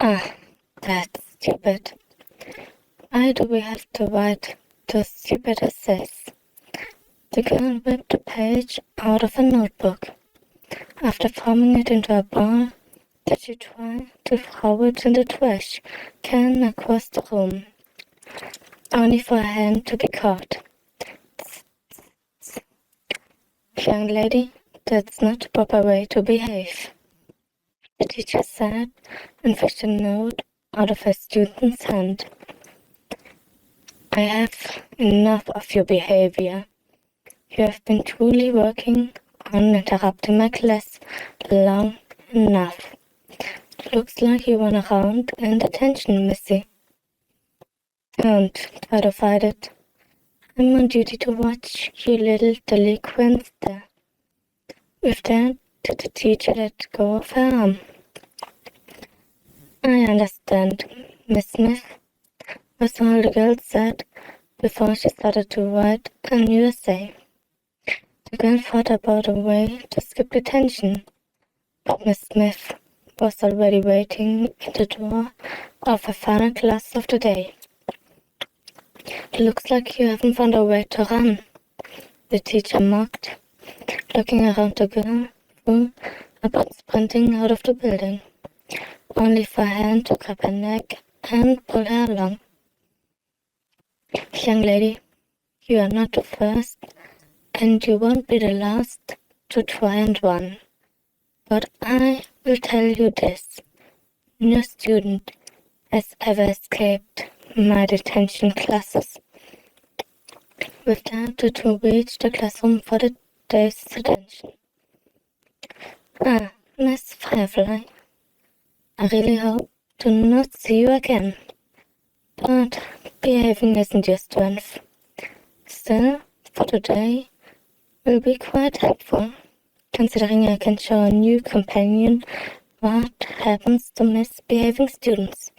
Ah, that's stupid. Why do we have to write those stupid essays? The girl ripped a page out of a notebook. After forming it into a ball, did she try to throw it in the trash can across the room, only for her hand to be caught. Young lady, that's not the proper way to behave, the teacher said, and fished a note out of her student's hand. I have enough of your behavior. You have been truly working on interrupting my class long enough. Looks like you run around in detention, Missy. Don't try to fight it. I'm on duty to watch you little delinquents there. With that, did the teacher let go of her arm? I understand, Miss Smith, was all the girl said before she started to write a new essay. The girl thought about a way to skip detention, but Miss Smith was already waiting in the door of her final class of the day. Looks like you haven't found a way to run, the teacher mocked, looking around the girl who about sprinting out of the building, only for her hand to grab her neck and pull her along. Young lady, you are not the first, and you won't be the last to try and run. But I will tell you this, no student has ever escaped my detention classes. With that, the two reached the classroom for the day's detention. Ah, Miss Firefly, I really hope to not see you again. But behaving isn't your strength. Still, for today, will be quite helpful, considering I can show a new companion what happens to misbehaving students.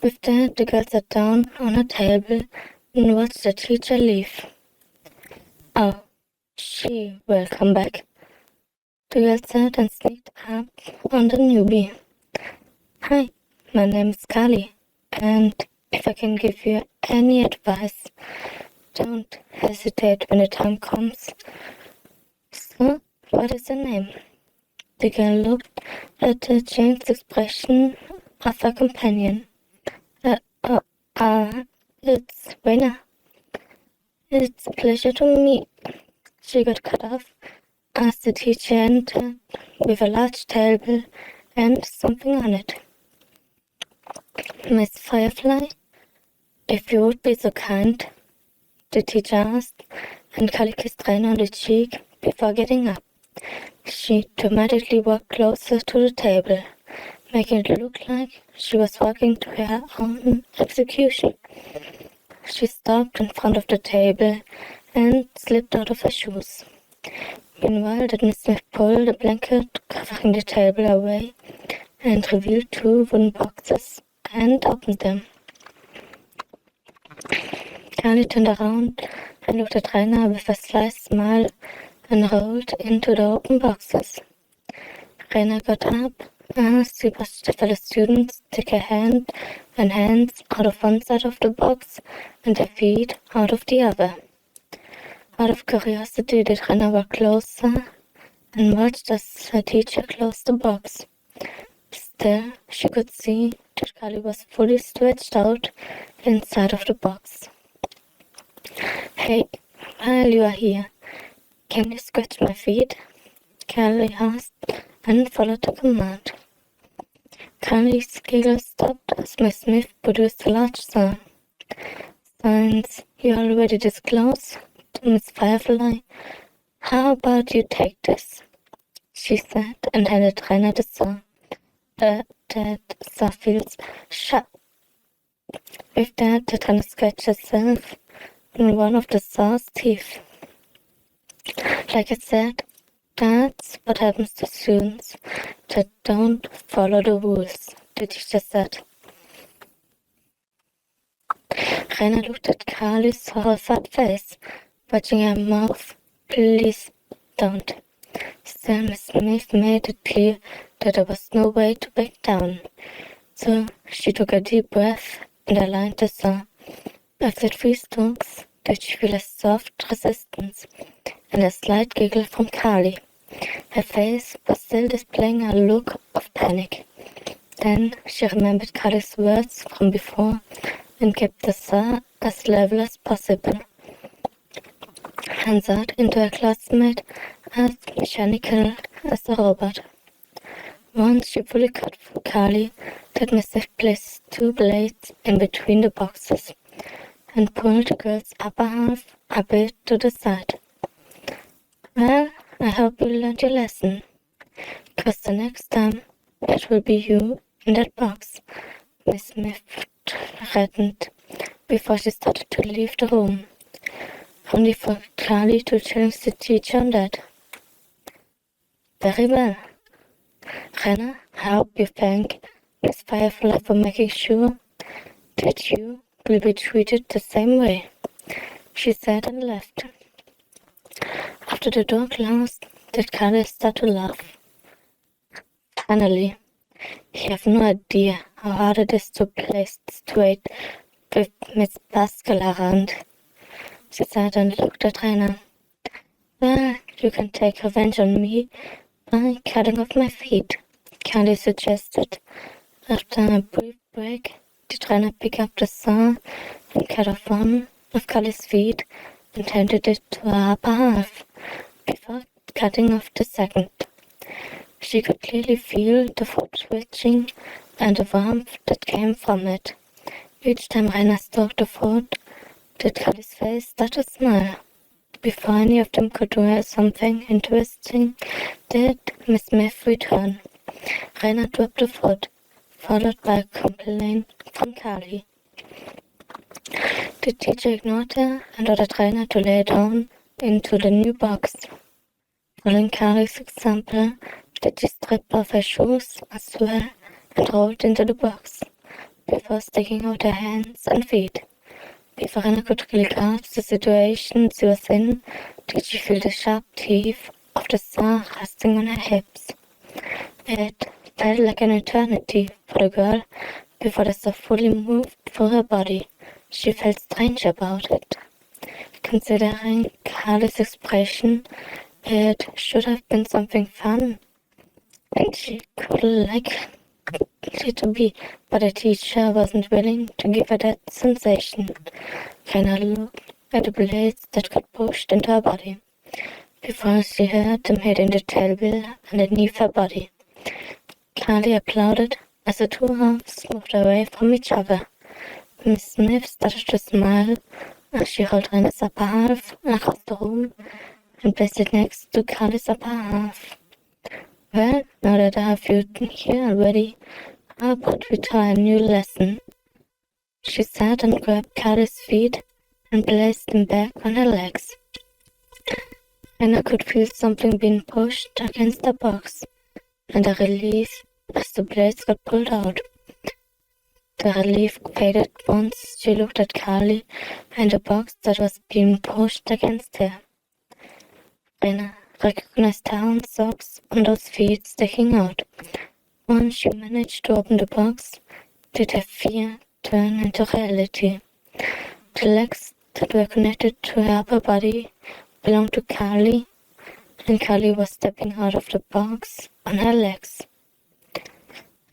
With that, the girl sat down on a table and watched the teacher leave. Oh, she will come back, the girl said and sneaked up on the newbie. Hi, my name is Kali, and if I can give you any advice, don't hesitate when the time comes. So, what is your name? The girl looked at the changed expression of her companion. It's Raina. It's a pleasure to meet. She got cut off as the teacher entered with a large table and something on it. Miss Firefly, if you would be so kind, the teacher asked, and Kali kissed Raina on the cheek before getting up. She dramatically walked closer to the table, making it look like she was walking to her own execution. She stopped in front of the table and slipped out of her shoes. Meanwhile, Miss Smith pulled a blanket covering the table away and revealed two wooden boxes and opened them. Kali turned around and looked at Raina with a sly smile and rolled into the open boxes. Raina got up as she watched the fellow students take her hand and hands out of one side of the box and their feet out of the other. Out of curiosity, did Raina walk closer and watched as her teacher closed the box. Still, she could see that Kali was fully stretched out inside of the box. Hey, while you are here, can you scratch my feet? Kali asked and followed the command. Kali's giggle stopped as Miss Smith produced a large sign. Since you already disclosed to Miss Firefly, how about you take this? She said and handed Raina the saw. That saw feels sharp. With that, Raina scratched herself in one of the saw's teeth. Like I said, that's what happens to students that don't follow the rules, the teacher said. Raina looked at Kali's horrified face, watching her mouth. Please don't. Still, Miss Smith made it clear that there was no way to back down. So she took a deep breath and aligned the saw. After 3 strokes, did she feel a soft resistance and a slight giggle from Carly. Her face was still displaying a look of panic. Then she remembered Carly's words from before and kept the saw as level as possible. Hands out into her classmate as mechanical as a robot. Once she fully cut for Carly, that Mr. placed 2 blades in between the boxes and pulled the girl's upper half a bit to the side. Well, I hope you learned your lesson, because the next time it will be you in that box, Miss Smith threatened before she started to leave the room, only for Carly to challenge the teacher on that. Very well. Renner, I hope you thank Miss Firefly for making sure that you will be treated the same way, she said and left. After the door closed, did Carly start to laugh? Finally, you have no idea how hard it is to play straight with Miss Pascal around, she said and looked at Rainer. Well, you can take revenge on me by cutting off my feet, Carly suggested. After a brief break, did Rainer pick up the saw and cut off one of Carly's feet and handed it to her upper half, before cutting off the second. She could clearly feel the foot twitching and the warmth that came from it. Each time Rainer stroked the foot, did Carly's face start to smile. Before any of them could do something interesting, did Miss Smith return. Rainer dropped the foot, followed by a complaint from Carly. The teacher ignored her and ordered Rainer to lay down into the new box. Following Carly's example, did she stripped off her shoes as well and rolled into the box, before sticking out her hands and feet. Before Rainer could really grasp the situation she was in, did she feel the sharp teeth of the saw resting on her hips. It felt like an eternity for the girl before the saw fully moved through her body. She felt strange about it. Considering Carly's expression, it should have been something fun, and she could like it to be, but the teacher wasn't willing to give her that sensation. Rainer looked at the blades that got pushed into her body, before she heard them hitting the tailwheel underneath her body. Carly applauded as the 2 halves moved away from each other. Miss Smith started to smile as she held Rainer's upper half across the room and placed it next to Carly's upper half. Well, now that I have you here already, how about we try a new lesson? She sat and grabbed Carly's feet and placed them back on her legs. Rainer could feel something being pushed against the box, and a relief as the blades got pulled out. The relief faded once she looked at Carly and the box that was being pushed against her. Rainer recognized her own socks on those feet sticking out. Once she managed to open the box, did her fear turn into reality. The legs that were connected to her upper body belonged to Carly, and Carly was stepping out of the box on her legs.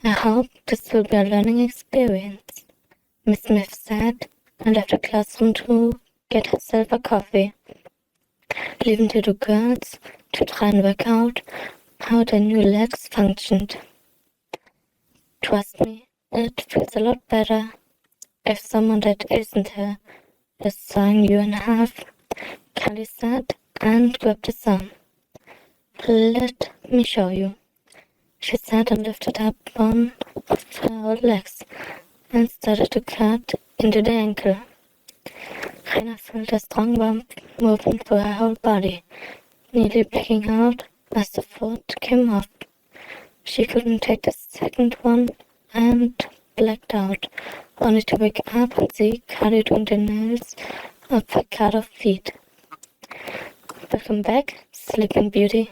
I hope this will be a learning experience, Miss Smith said, and left the classroom to get herself a coffee, leaving to the girls to try and work out how their new legs functioned. Trust me, it feels a lot better if someone that isn't her is sawing you in half, Carly said, and grabbed the saw. Let me show you, she said and lifted up one of her old legs and started to cut into the ankle. Rainer felt a strong bump moving through her whole body, nearly blacking out as the foot came off. She couldn't take the second one and blacked out, only to wake up and see Carly doing the nails of her cut off feet. Welcome back, Sleeping Beauty.